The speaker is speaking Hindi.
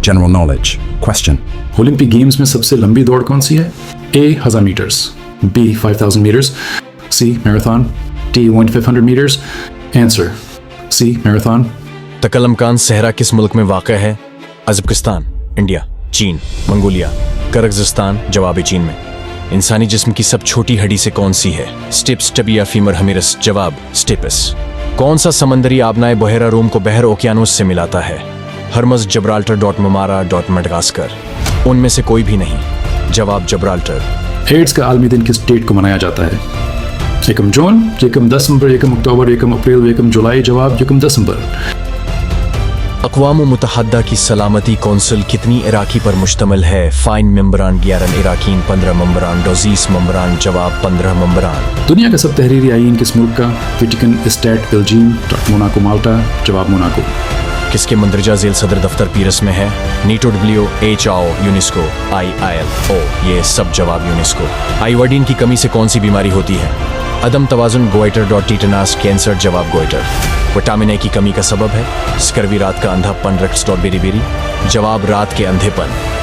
General knowledge. Question. Olympic games में सबसे लंबी दौड़ कौन सी है? A 1000 meters, B 5000 meters, C marathon, D 1500 meters. Answer C marathon. Taklamakan सहरा किस मुल्क में वाक़ है? अज़बकिस्तान, इंडिया, चीन, मंगोलिया, किर्गिज़स्तान. जवाब है चीन में. इंसानी जिस्म की सब छोटी हड्डी से कौन सी है? Stapes, tibia, femur, humerus. जवाब स्टिपस. कौन सा समंदरी आबनाए बहेरा रूम को बहर ओकियानूस से मिलाता है? हरमज, जब्राल्टर, ममारा, मडगास्कर. उनमें से कोई भी नहीं. जवाब जब्राल्टर. एड्स का आलमी दिन किस डेट को मनाया जाता है? एकम जून, एकम दिसंबर, एकम अक्टूबर, एकम अप्रैल, एकम जुलाई. जवाब एकम दिसंबर. अक़वाम मुत्तहदा की सलामती कौंसिल कितनी इराकी पर मुश्तमिल है? फ़ाइन मेंबरान 11 इराकीन, 15 मेंबरान, डोजीस मेंबरान. जवाब 15 मेंबरान. दुनिया का सब तहरीरी आइन किस मुल्क का? वेटिकन स्टेट, बेल्जियम, मोनाको, माल्टा. जवाब मोनाको. किसके मंदरजा झेल सदर दफ्तर पीरस में है? नीटो, WHO, यूनेस्को, ILO. ये सब जवाब यूनेस्को. आयोडीन की कमी से कौन सी बीमारी होती है? अदम तवाजुन, गोइटर, टीटनास, कैंसर. जवाब गोइटर. विटामिन ए की कमी का सबब है? स्कर्वी, रात का अंधापन, रक्स, बेरी बेरी. जवाब रात के अंधेपन.